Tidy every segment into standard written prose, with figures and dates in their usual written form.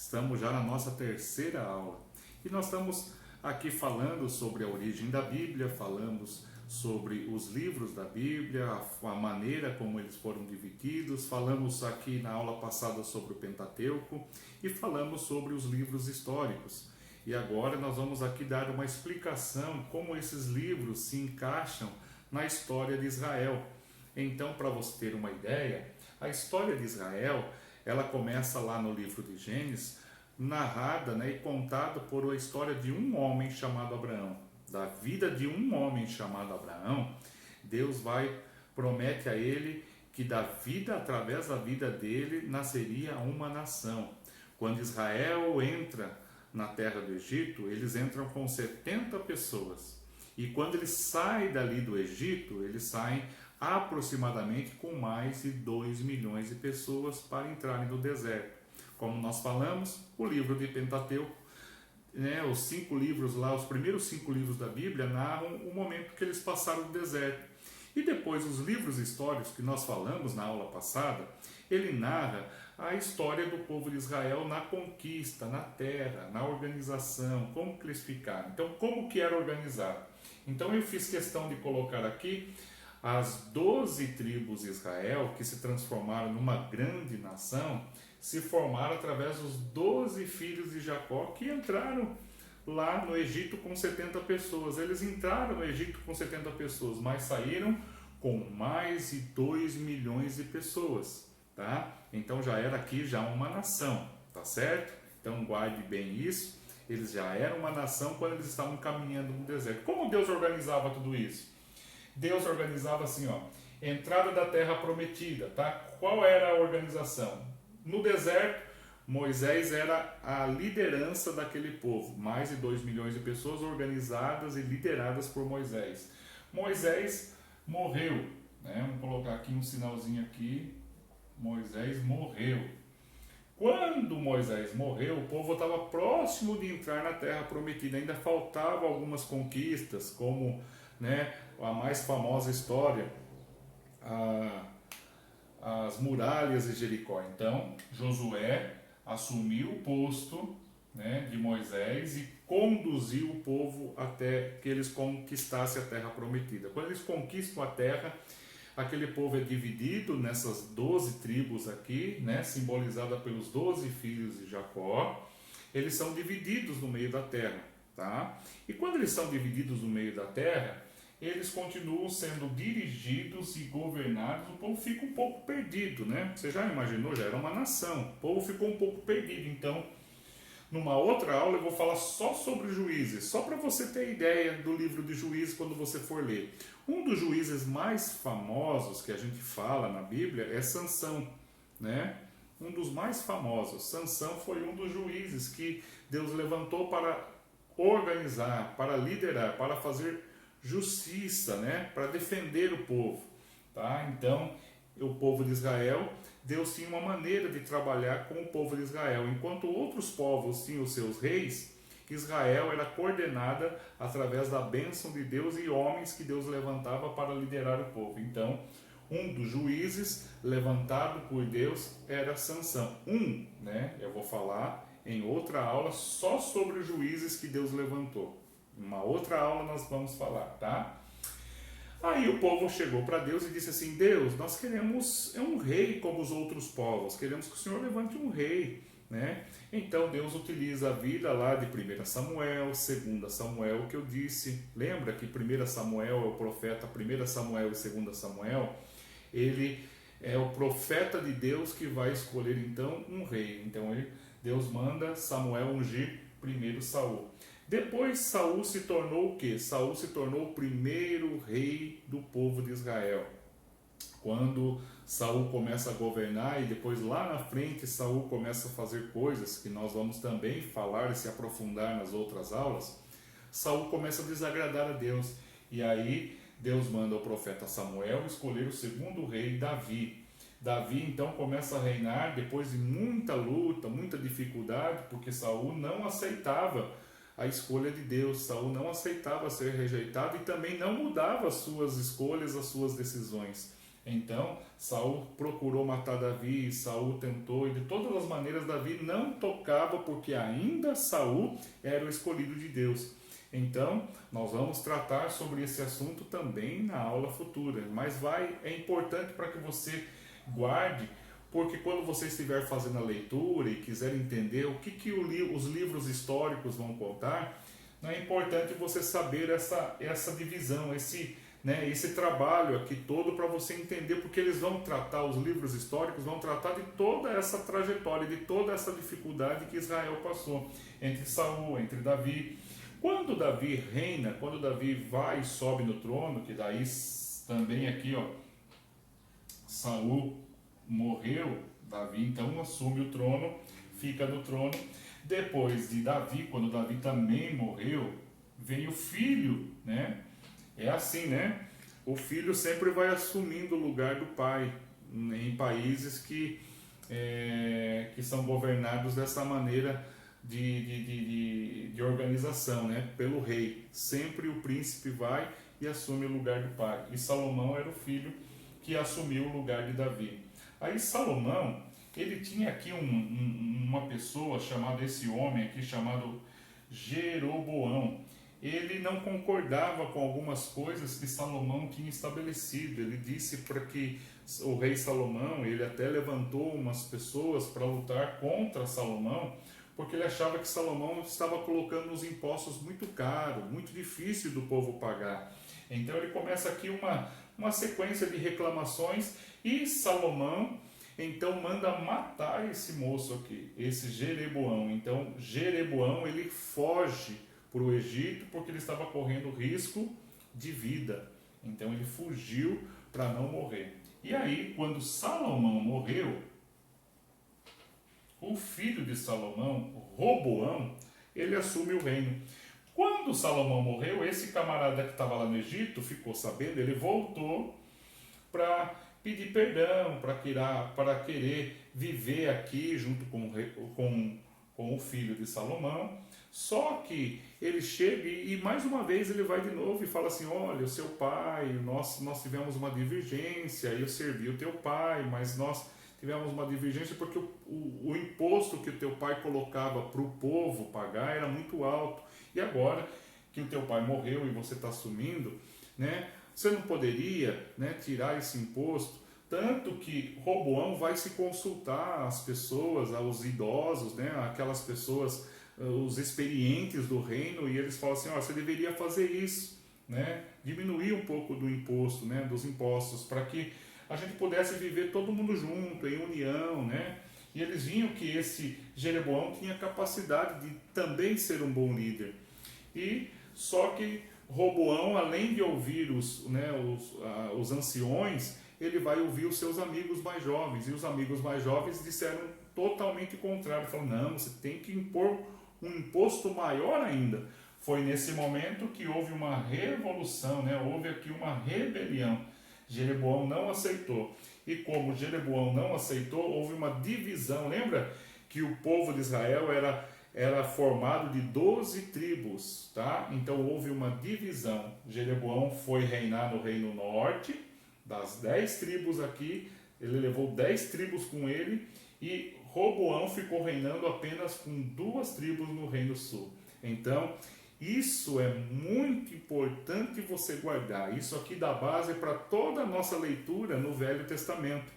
Estamos já na nossa terceira aula e nós estamos aqui falando sobre a origem da Bíblia, falamos sobre os livros da Bíblia, a maneira como eles foram divididos, falamos aqui na aula passada sobre o Pentateuco e falamos sobre os livros históricos. E agora nós vamos aqui dar uma explicação como esses livros se encaixam na história de Israel. Então, para você ter uma ideia, a história de Israel, ela começa lá no livro de Gênesis, narrada, e contada por a história de um homem chamado Abraão. Da vida de um homem chamado Abraão, Deus promete a ele que através da vida dele, nasceria uma nação. Quando Israel entra na terra do Egito, eles entram com 70 pessoas. E quando eles saem dali do Egito, eles saem aproximadamente com mais de 2 milhões de pessoas para entrarem no deserto. Como nós falamos, o livro de Pentateuco, os 5 livros lá, os primeiros 5 livros da Bíblia narram o momento que eles passaram no deserto. E depois os livros históricos que nós falamos na aula passada, ele narra a história do povo de Israel na conquista, na terra, na organização, como que eles ficaram. Então, como que era organizado? Então, eu fiz questão de colocar aqui as 12 tribos de Israel, que se transformaram numa grande nação, se formaram através dos 12 filhos de Jacó, que entraram lá no Egito com 70 pessoas. Eles entraram no Egito com 70 pessoas, mas saíram com mais de 2 milhões de pessoas. Tá? Então já era aqui uma nação, tá certo? Então guarde bem isso, eles já eram uma nação quando eles estavam caminhando no deserto. Como Deus organizava tudo isso? Deus organizava assim, entrada da terra prometida, tá? Qual era a organização? No deserto, Moisés era a liderança daquele povo, mais de 2 milhões de pessoas organizadas e lideradas por Moisés. Moisés morreu, Vamos colocar aqui um sinalzinho aqui. Moisés morreu. Quando Moisés morreu, o povo estava próximo de entrar na terra prometida. Ainda faltavam algumas conquistas, como a mais famosa história, as muralhas de Jericó. Então, Josué assumiu o posto de Moisés e conduziu o povo até que eles conquistassem a terra prometida. Quando eles conquistam a terra, aquele povo é dividido nessas 12 tribos aqui, simbolizada pelos 12 filhos de Jacó. Eles são divididos no meio da terra, tá? E quando eles são divididos no meio da terra, eles continuam sendo dirigidos e governados. O povo fica um pouco perdido, Você já imaginou? Já era uma nação. O povo ficou um pouco perdido. Então, numa outra aula eu vou falar só sobre Juízes, só para você ter ideia do livro de Juízes quando você for ler. Um dos juízes mais famosos que a gente fala na Bíblia é Sansão, Um dos mais famosos. Sansão foi um dos juízes que Deus levantou para organizar, para liderar, para fazer justiça, para defender o povo, tá? Então, o povo de Israel, Deus tinha uma maneira de trabalhar com o povo de Israel. Enquanto outros povos tinham os seus reis, Israel era coordenada através da bênção de Deus e homens que Deus levantava para liderar o povo. Então, um dos juízes levantado por Deus era Sansão. Eu vou falar em outra aula só sobre os juízes que Deus levantou. Uma outra aula nós vamos falar, tá? Aí o povo chegou para Deus e disse assim: Deus, nós queremos um rei como os outros povos, queremos que o Senhor levante um rei, Então Deus utiliza a vida lá de 1 Samuel, 2 Samuel, que eu disse. Lembra que 1 Samuel é o profeta, 1 Samuel e 2 Samuel, ele é o profeta de Deus que vai escolher então um rei. Então Deus manda Samuel ungir primeiro Saul. Depois Saul se tornou o quê? Saul se tornou o primeiro rei do povo de Israel. Quando Saul começa a governar e depois lá na frente Saul começa a fazer coisas que nós vamos também falar e se aprofundar nas outras aulas, Saul começa a desagradar a Deus. E aí Deus manda o profeta Samuel escolher o segundo rei, Davi. Davi então começa a reinar depois de muita luta, muita dificuldade, porque Saul não aceitava a escolha de Deus. Saul não aceitava ser rejeitado e também não mudava as suas escolhas, as suas decisões. Então, Saul procurou matar Davi, Saul tentou, e de todas as maneiras Davi não tocava, porque ainda Saul era o escolhido de Deus. Então, nós vamos tratar sobre esse assunto também na aula futura, mas é importante para que você guarde, porque quando você estiver fazendo a leitura e quiser entender o que os livros históricos vão contar, é importante você saber essa divisão, esse trabalho aqui todo, para você entender, porque eles vão tratar, os livros históricos vão tratar de toda essa trajetória, de toda essa dificuldade que Israel passou, entre Saul, entre Davi. Quando Davi reina, quando Davi vai e sobe no trono, que daí também aqui, Saul morreu, Davi então assume o trono, fica no trono. Depois de Davi, quando Davi também morreu, vem o filho, né? É assim, né? O filho sempre vai assumindo o lugar do pai em países que são governados dessa maneira de organização, né? Pelo rei. Sempre o príncipe vai e assume o lugar do pai. E Salomão era o filho que assumiu o lugar de Davi. Aí Salomão, ele tinha aqui uma pessoa chamada, esse homem aqui chamado Jeroboão. Ele não concordava com algumas coisas que Salomão tinha estabelecido. Ele disse para que o rei Salomão, ele até levantou umas pessoas para lutar contra Salomão, porque ele achava que Salomão estava colocando os impostos muito caros, muito difícil do povo pagar. Então ele começa aqui uma sequência de reclamações, e Salomão então manda matar esse moço aqui, esse Jeroboão. Então Jeroboão, ele foge para o Egito porque ele estava correndo risco de vida. Então ele fugiu para não morrer. E aí, quando Salomão morreu, o filho de Salomão, Roboão, ele assume o reino. Quando Salomão morreu, esse camarada que estava lá no Egito ficou sabendo, ele voltou para pedir perdão, para querer viver aqui junto com o filho de Salomão. Só que ele chega e mais uma vez ele vai de novo e fala assim: olha, o seu pai, nós tivemos uma divergência, eu servi o teu pai, mas nós tivemos uma divergência porque o imposto que o teu pai colocava para o povo pagar era muito alto. E agora que o teu pai morreu e você está assumindo, né, você não poderia, né, tirar esse imposto? Tanto que Roboão vai se consultar às pessoas, aos idosos, né, aquelas pessoas, os experientes do reino, e eles falam assim: você deveria fazer isso, né, diminuir um pouco do imposto, né, dos impostos, para que a gente pudesse viver todo mundo junto, em união, né? E eles viam que esse Jeroboão tinha capacidade de também ser um bom líder. E só que Roboão, além de ouvir os anciões, ele vai ouvir os seus amigos mais jovens. E os amigos mais jovens disseram totalmente o contrário. Falaram: não, você tem que impor um imposto maior ainda. Foi nesse momento que houve uma revolução, né? Houve aqui uma rebelião. Jeroboão não aceitou. E como Jeroboão não aceitou, houve uma divisão. Lembra que o povo de Israel era formado de 12 tribos, tá? Então houve uma divisão. Jeroboão foi reinar no reino norte, das 10 tribos aqui, ele levou 10 tribos com ele, e Roboão ficou reinando apenas com 2 tribos no reino sul. Então, isso é muito importante você guardar. Isso aqui dá base para toda a nossa leitura no Velho Testamento,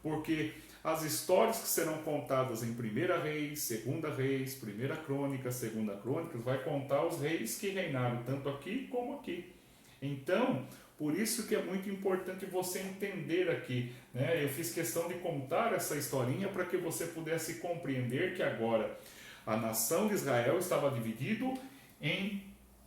porque as histórias que serão contadas em 1 Reis, 2 Reis, 1 Crônicas, 2 Crônicas, vai contar os reis que reinaram, tanto aqui como aqui. Então, por isso que é muito importante você entender aqui, né? Eu fiz questão de contar essa historinha para que você pudesse compreender que agora a nação de Israel estava dividida em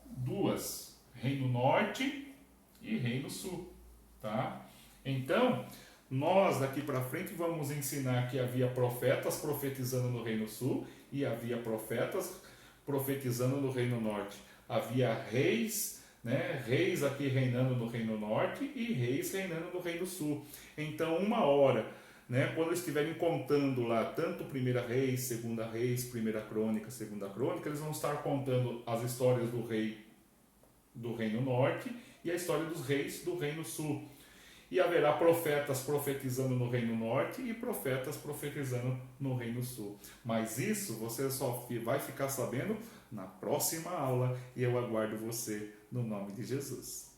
2, Reino Norte e Reino Sul, tá? Então, nós daqui para frente vamos ensinar que havia profetas profetizando no Reino Sul e havia profetas profetizando no Reino Norte. Havia reis, né? Reis aqui reinando no Reino Norte e reis reinando no Reino Sul. Então, uma hora, né, quando estiverem contando lá tanto 1 Reis, 2 Reis, 1 Crônica, 2 Crônica, eles vão estar contando as histórias do rei do Reino Norte e a história dos reis do Reino Sul. e haverá profetas profetizando no Reino Norte e profetas profetizando no Reino Sul. Mas isso você só vai ficar sabendo na próxima aula e eu aguardo você no nome de Jesus.